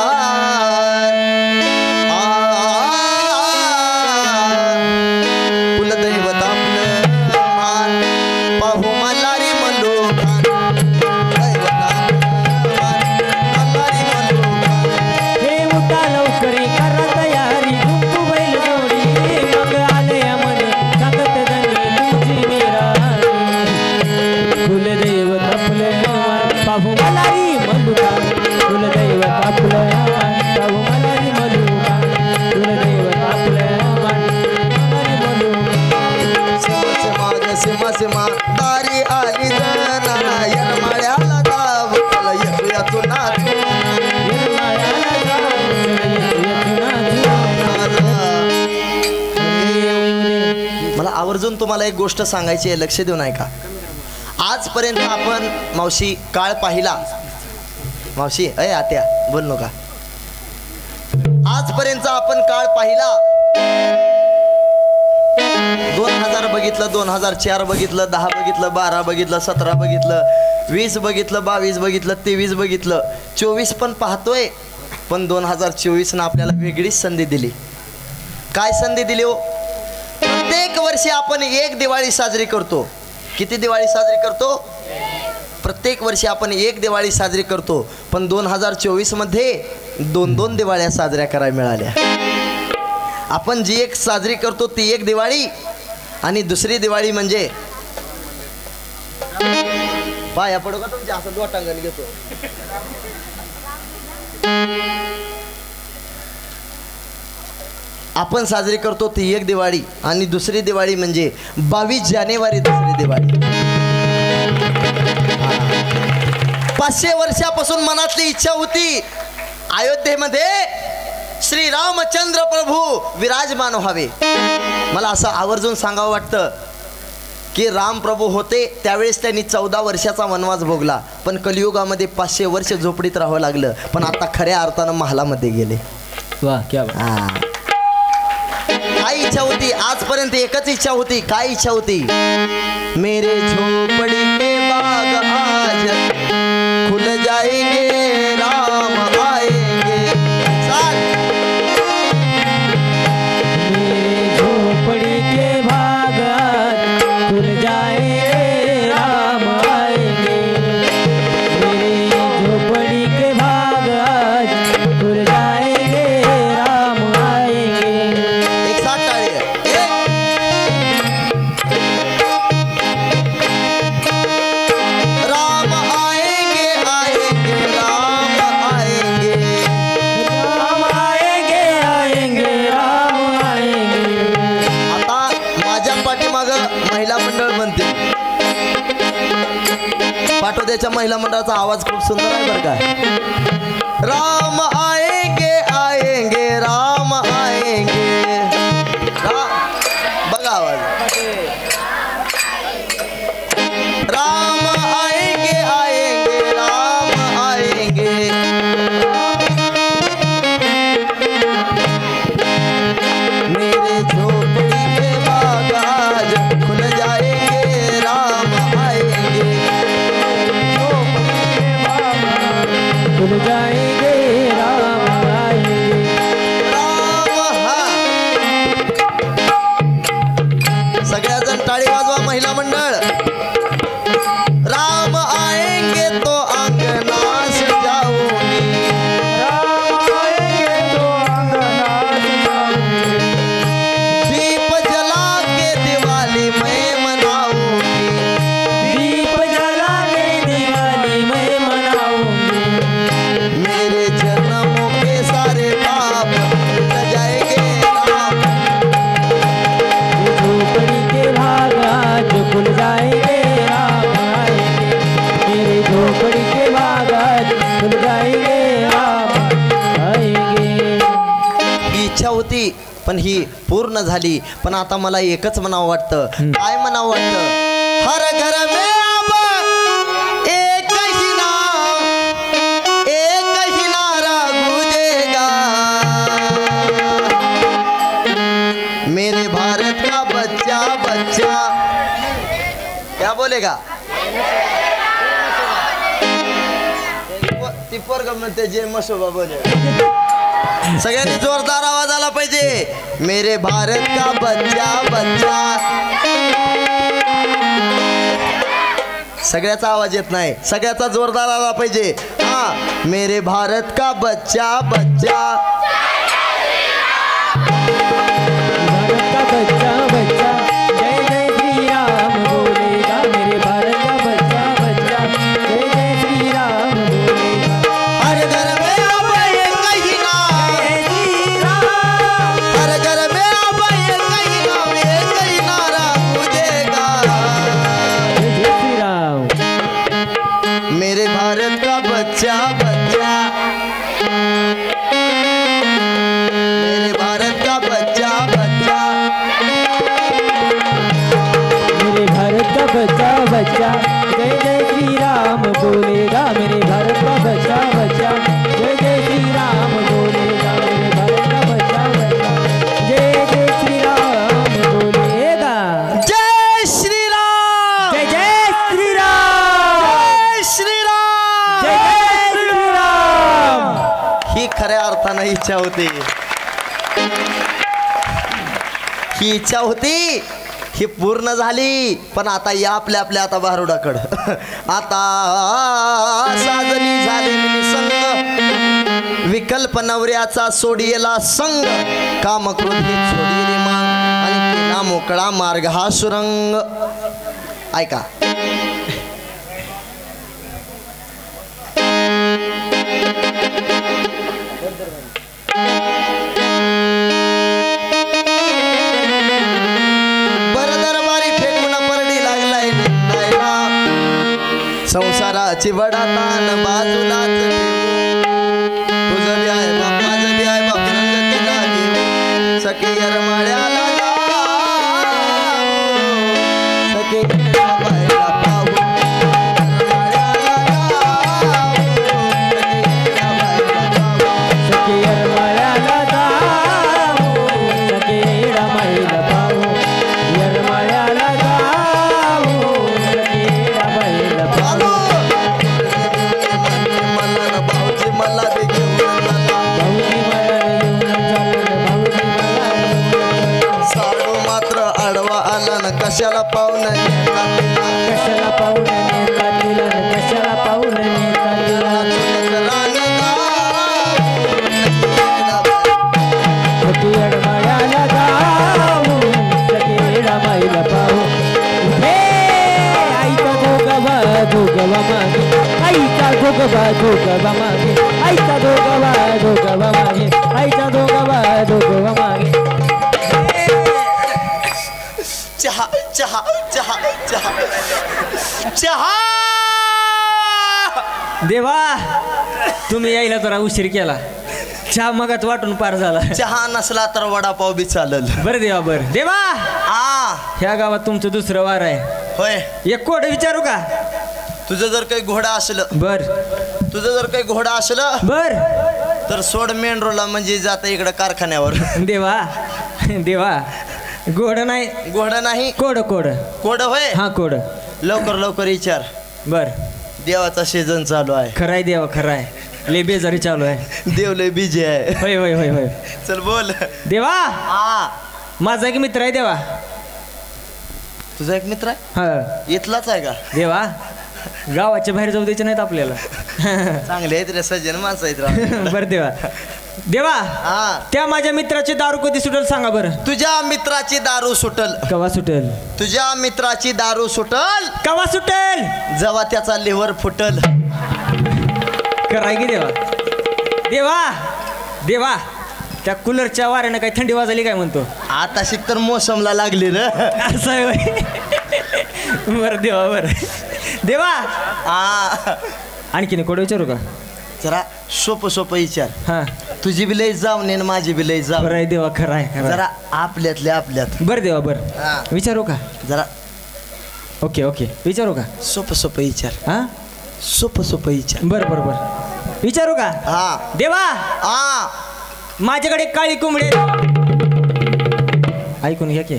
कुलदैवत आपलं मान पाहू मल्हारी मल्लुखान दैवत आपलं मान मल्हारी मल्लुखान हे उठा लवकरी करा तयारी झुंपू बैल जोडी मग आले म्हणे सांगत धनी तुमची मी राणी कुलदैवत आपलं मान पाहू मल्हारी मल्लुखान कुलदैवत आपलं मान पाहू मल्हारी मल्लुखान कुलदैवत आपलं मान मल्हारी मल्लुखान सीमा सीमा दारी आली जना यरमाळ्याला दाव चला येऊया तू नाचू मला आवर्जून तुम्हाला एक गोष्ट सांगायची आहे, लक्ष देऊन ऐका. आजपर्यंत आपण मावशी काळ पाहिला मावशी अय आत्या बोल नका. आजपर्यंत आपण काळ पाहिला 2000 बघितलं 2004 बघितलं 10 बघितलं 12 बघितलं 17 बघितलं 20 बघितलं 22 बघितलं 23 बघितलं 24 पण पाहतोय. पण 2024 ने आपल्याला वेगळीच संधी दिली. काय संधी दिली हो? प्रत्येक वर्षी आपण एक दिवाळी साजरी करतो. किती दिवाळी साजरी करतो? प्रत्येक वर्षी आपण एक दिवाळी साजरी करतो. पण 2024 मध्ये 2-2 दिवाळ्या साजऱ्या करायला मिळाल्या. आपण जी एक साजरी करतो ती एक दिवाळी आणि दुसरी दिवाळी म्हणजे पाया पडू का तुमच्या असं दोटांगण घेतो. आपण साजरी करतो ती एक दिवाळी आणि दुसरी दिवाळी म्हणजे 22 जानेवारी दुसरी दिवाळी. 500 वर्षापासून मनातली इच्छा होती अयोध्येमध्ये श्री रामचंद्र प्रभू विराजमान व्हावे. मला असं आवर्जून सांगावं वाटतं की राम प्रभू होते त्यावेळेस त्यांनी 14 वर्षाचा वनवास भोगला. पण कलियुगामध्ये 500 वर्ष झोपडीत राहावं लागलं. पण आता खऱ्या अर्थानं महालामध्ये गेले. वाह क्या बात. काय इच्छा होती? आजपर्यंत एकच इच्छा होती. काय इच्छा होती? मेरे झोपड़ी के बाग आज खुल जाएंगे राम आएंगे. मेरे झोपड़ी के भाग खुल जाएंगे राम आएंगे. मेरे झोपड़ी के भाग खुल जाएंगे राम आएंगे. एक साथ ताड़ी है. राम आएंगे आएंगे राम आएंगे. राम आएंगे आएंगे राम आएंगे. आता माझ्या पाठीमागं महिला मंडळ बनते. पाटोद्याच्या महिला मंडळाचा आवाज खूप सुंदर आहे बरं का. राम आएंगे आएंगे राम आएंगे. बघा आवाज. राम आएंगे आएंगे राम आएंगे. मेरे झोपड़ी के बाग आज खुल जाएंगे राम आएंगे. खुल जाएंगे राम आएंगे. राम हा. सगळ्याजण टाळी वाजवा महिला मंडळ. राम आएंगे तो अंगना सजाऊंगी. राम आएंगे तो अंगना सजाऊंगी. दीप जला के दिवाली मैं मनाऊंगी. दीप जला के दिवाली मैं मनाऊंगी. मेरे जन्मों के सारे पाप धुल जाएंगे राम. झोपड़ी के भाग आज खुल जाएंगे राम आएंगे. मेरे झोपड़ी के भाग आज खुल जाएंगे राम आएंगे. ही इच्छा होती पण ही पूर्ण झाली. पण आता मला एकच म्हणावं वाटतं. काय म्हणावं वाटतं? हर घर में अब एक ही नारा गूंजेगा. बोलेगा ती पोरग म्हणते जय मसोबा बोलेगा सगळ्यांनी जोरदार आवाज आला पाहिजे मेरे भारत का बच्चा बच्चा सगळ्याचा आवाज येत नाही सगळ्याचा जोरदार आला पाहिजे हा मेरे भारत का बच्चा बच्चा भारत का बच्चा बच्चा जय जय श्री राम बोलेगा मेरे भारत का बच्चा बच्चा जय जय श्री राम बोलेगा हर घर में अब एक ही नाम जय श्री राम हर घर में अब एक ही नारा गूंजेगा जय जय श्री राम मेरे भारत का बच्चा बच्चा मेरे भारत का बच्चा बच्चा मेरे भारत का बच्चा बच्चा जय जय श्री राम बोलेगा मेरे भारत का बच्चा बच्चा जय जय श्री राम बोलेगा मेरे भारत का बच्चा बच्चा जय जय श्री राम बोलेगा जय श्री राम जय जय श्री राम जय श्री राम जय जय श्री राम ही खऱ्या अर्थानं इच्छा होती ही इच्छा होती ही पूर्ण झाली पण आता या आपल्या आपल्या आता भारुडाकडं आता साजनी झाली निसंग विकल्प नवऱ्याचा सोडियेला संग काम क्रोधी सोडिले मांग आणि केला मोकळा मार्ग हा सुरंग ऐका संसाराची वडा ताण बाजूलाच ठेवू तुझं बी आहे बाप माझं बी आहे बाप रंग केला घेऊ सखे यरमाळ्याला जाऊ सखे बायला पाहू सखे यरमाळ्याला जाऊ सखे रमाईला पाहू यरमाळ्याला जाऊ सखे रमाईला पाहू भाऊजी मला बी घेऊन चला. भाऊजी मला येऊन चाललं भाऊजी मला येऊन साडू मात्र आडवा आला न कशाला पाहुणं नेता तिला. कशाला पाहून नेता तिला कशाला पाहून नेता तिला सखी यरमाळ्याला जाऊ सखे रमाईला पाहू हे आईचा धोगवा धोगवा मागे आईचा धोगवा धोगवा मागे आईचा धोगवा धोगवा मागे आईचा धोगवा धोगवा मागे चहा चहा चहा चहा चहा देवा तुम्ही यायला जरा उशीर केला चहा मगात वाटून पार झाला चहा नसला तर वडापाव बी चालल बरं देवा बरं देवा आ ह्या गावात तुमचं दुसरं वार आहे होय एक कोड विचारू का तुझं जर काही घोडा असलं बर तुझं जर काही घोडा असलं बर तर सोड मेन रोडला म्हणजे जाता इकडं कारखान्यावर देवा देवा गोड नाही घोडा नाही कोड कोड कोड होय हा कोड लवकर लवकर विचार बर देवाचा सीझन चालू आहे खराय देवा खराय लय बेजारी चालू आहे देव लय बिजी आहे होय होय होय होय चल बोल देवा आ माझा एक मित्र आहे देवा तुझा एक मित्र आहे हा इथलाच आहे का देवा गावाच्या बाहेर जाऊ द्यायचे नाहीत आपल्याला चांगले आहेत रे सज्जन माणसं आहेत राव. बर देवा देवा हा त्या माझ्या मित्राची दारू कधी सुटेल सांगा बरं तुझ्या मित्राची दारू सुटल कवा सुटेल तुझ्या मित्राची दारू सुटल कवा सुटेल जेव्हा त्याचा लिव्हर फुटल कराय की देवा देवा देवा त्या कूलरच्या वाऱ्यानं काही थंडी वाजली काय म्हणतो आता शिक तर मोसमला लागली रे असं आहे होय. बरं देवा बरं देवा आ आणखीन कोड विचारू का जरा सोपं सोपं विचार हा तुझी बी लय जाऊन आणि माझी बी लय जाऊन बरं आहे देवा खरं आहे खरं जरा आपल्यातल्या आपल्यात आहे. बरं देवा बरं हा. विचारू का जरा ओके ओके विचारू का सोपं सोपं विचार हा सोपं सोपं विचार बरं बरं बरं विचारू का हा देवा आ माझ्याकडे काळी कोंबडी आहे. ऐकून घ्या की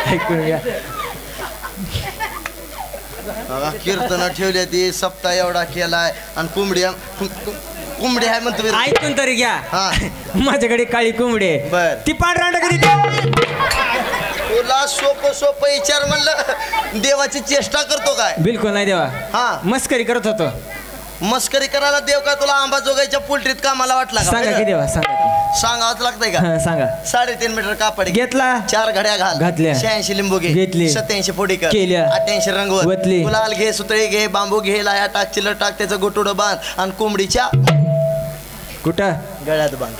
ऐकून घ्या कीर्तन ठेवली ती सप्ताह एवढा केलाय आणि कोंबडी आहे म्हणतो मी. ऐकून तरी घ्या. हा माझ्याकडे काळी कोंबडी आहे. बर. ती पांढरा कधी द्या. तुला सोपं विचार म्हणलं देवाची चेष्टा करतो काय? बिलकुल नाही देवा. हा मस्करी करत होतो. मस्करी करायला देव का तुला आंबाजोगाईच्या पोल्ट्रीत कामाला वाटला का? सांगा की देवा सांगा की. सांगावंच लागतंय का? हा, सांगा. 3.5 मीटर कापड घे. घेतला. 4 घड्या घाल. घातल्या. 86 लिंबू घे. घेतली. 87 फोडी कर. केल्या. 88 रंगवत. वतली. गुलाल घे, सुतळी घे, बांबू घे, लाया टाक, चिल्लर टाक, त्याचं गोटुडं बांध आणि कोंबडीच्या कुठं गळ्यात बांध.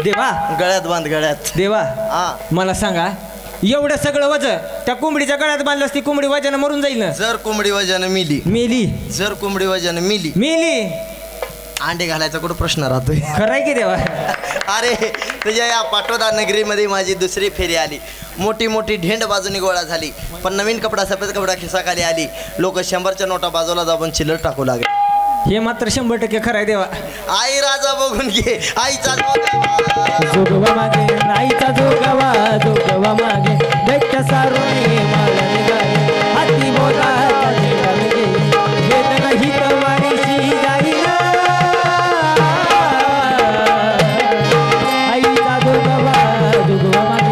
देवा. गळ्यात बांध, गळ्यात. देवा हा मला सांगा, एवढं सगळं वजन त्या कोंबडीच्या गळ्यात बांधलं ती कोंबडी वजन मरून जाईल ना. जर कोंबडी वजन मिली, मेली. जर कोंबडी वजन मिली, मेली. अंडे घालायचा कुठं प्रश्न राहतोय? खरंय की देवा. अरे तुझ्या या पाटोदा नगरीमध्ये माझी दुसरी फेरी आली. मोठी मोठी ढेंड बाजूनी गोळा झाली. पण नवीन कपडा, सफेद कपडा खिसाखाली आली. लोक 100च्या नोटा बाजूला दाबून चिल्लर टाकू लागले. हे मात्र 100% खरंय देवा. आई राजा बघून घे, आईचा जोगवा मागे आईचा जोगवा, जोगवा मागे दैत्य सारोनी माला निघाले. हाती बोला घेत नाही वारीशी जाईना. आईचा जोगवा, जोगवा मागे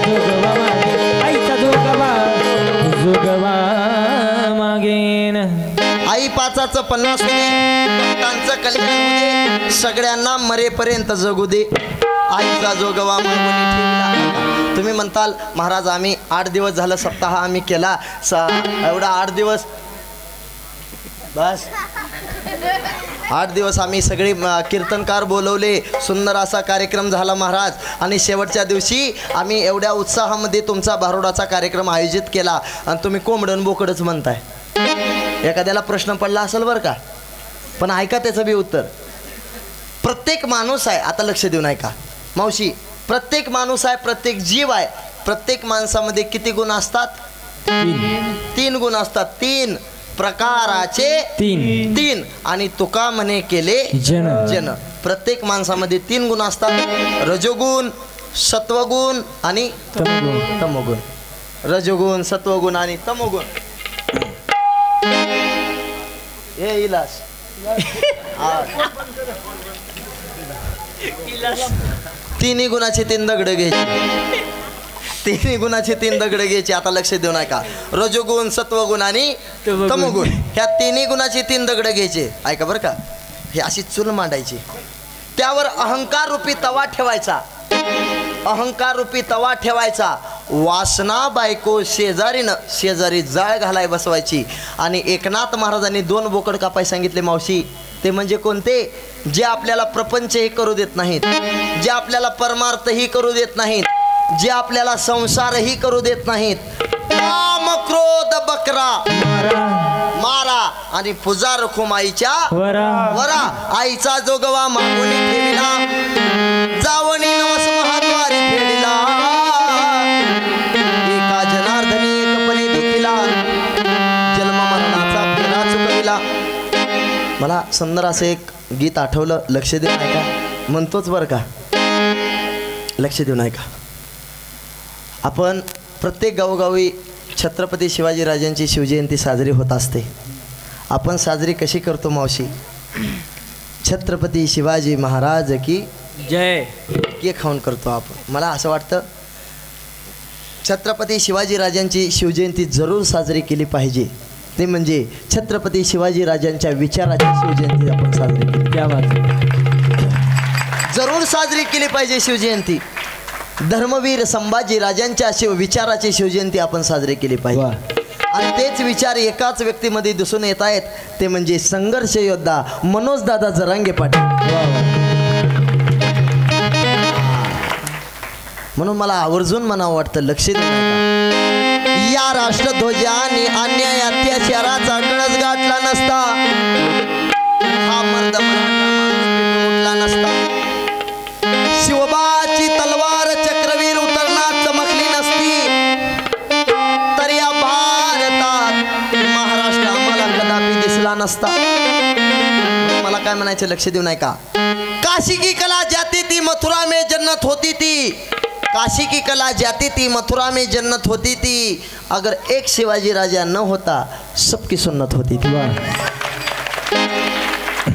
जोगवा मागे आईचा जोगवा, जोगवा मागेन. आई 5चं 50 होऊ दे, त्यांचं कल्याण होऊ दे, सगळ्यांना मरेपर्यंत जगू दे. आईचा जोगवा मागून ठेवला. तुम्ही म्हणताल महाराज आम्ही 8 दिवस झालं सप्ताह आम्ही केला. एवढा 8 दिवस बस 8 दिवस आम्ही सगळे कीर्तनकार बोलवले. सुंदर असा कार्यक्रम झाला महाराज. आणि शेवटच्या दिवशी आम्ही एवढ्या उत्साहामध्ये तुमचा भारुडाचा कार्यक्रम आयोजित केला आणि तुम्ही कोंबडण बोकडच म्हणताय. एखाद्याला प्रश्न पडला असेल बरं का, पण ऐका त्याचं बी उत्तर. प्रत्येक माणूस आहे, आता लक्ष देऊन ऐका मावशी, प्रत्येक माणूस आहे, प्रत्येक जीव आहे. प्रत्येक माणसामध्ये किती गुण असतात? 3 गुण असतात. 3 प्रकाराचे 3 आणि तुका म्हणे केले जन. प्रत्येक माणसामध्ये 3 गुण असतात. रजोगुण, सत्वगुण आणि तमोगुण. रजोगुण, सत्वगुण आणि तमोगुण. हे इलास तिन्ही गुणाचे 3 दगड घ्यायचे. 3 गुणाचे 3 दगड घ्यायचे. आता लक्ष देऊ नका. रजोगुण, सत्वगुण आणि तमोगुण ह्या 3 गुणाचे 3 दगड घ्यायचे. ऐका बरं का, हे अशी चूल मांडायची. त्यावर अहंकार रूपी तवा ठेवायचा. अहंकार रूपी तवा ठेवायचा. वासना बायको शेजारी जाळ घालाय बसवायची. आणि एकनाथ महाराजांनी 2 बोकड कापाय सांगितले मावशी. ते म्हणजे कोणते? जे आपल्याला प्रपंचही करू देत नाहीत, जे आपल्याला परमार्थही करू देत नाहीत, जे आपल्याला संसारही करू देत नाहीत. काम क्रोध बकरा मारा आणि पूजा रखुमाईच्या वरा. आईचा जोगवा मागून ठेविला, जावणी नवस महाद्वारी फेडिला. एका जनार्दनी एकपणे देखिला, जन्म मरणाचा फेरा चुकविला. मला सुंदर असं एक गीत आठवलं. लक्ष देऊन ऐका, म्हणतोच बरं का, लक्ष देऊन ऐका. आपण प्रत्येक गावोगावी छत्रपती शिवाजीराजांची शिवजयंती साजरी होत असते. आपण साजरी कशी करतो मावशी? छत्रपती शिवाजी महाराज की जय केक खाऊन करतो आपण. मला असं वाटतं छत्रपती शिवाजीराजांची शिवजयंती जरूर साजरी केली पाहिजे. ते म्हणजे छत्रपती शिवाजीराजांच्या विचाराची शिवजयंती आपण साजरी केली. क्या बात. जरूर साजरी केली पाहिजे शिवजयंती. धर्मवीर संभाजी राजांच्या विचाराची शिवजयंती आपण साजरी केली पाहिजे. आणि तेच विचार एकाच व्यक्तीमध्ये दिसून येत आहेत. ते म्हणजे संघर्ष योद्धा मनोजदादा जरांगे पाटील. म्हणून मला आवर्जून म्हणावं वाटतं, लक्ष देऊ. या राष्ट्रध्वजाने अन्याय अत्याचाराचा कळस गाठला नसता, हा मर्द उठला नसता. शिवबाची तलवार चक्रवीर उतरणार चमकली नसती, तर या भारतात महाराष्ट्र आम्हाला कदापि दिसला नसता. मला काय म्हणायचं, लक्ष देऊ नाही का? काशी की कला जाती ती, मथुरा में जन्नत होती ती. काशी की कला जाती थी, मथुरा में जन्नत होती थी, अगर एक शिवाजी राजा न होता सबकी सुन्नत होती थी.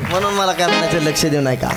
म्हणून मला काय म्हणायचं, लक्ष देऊ नाही का.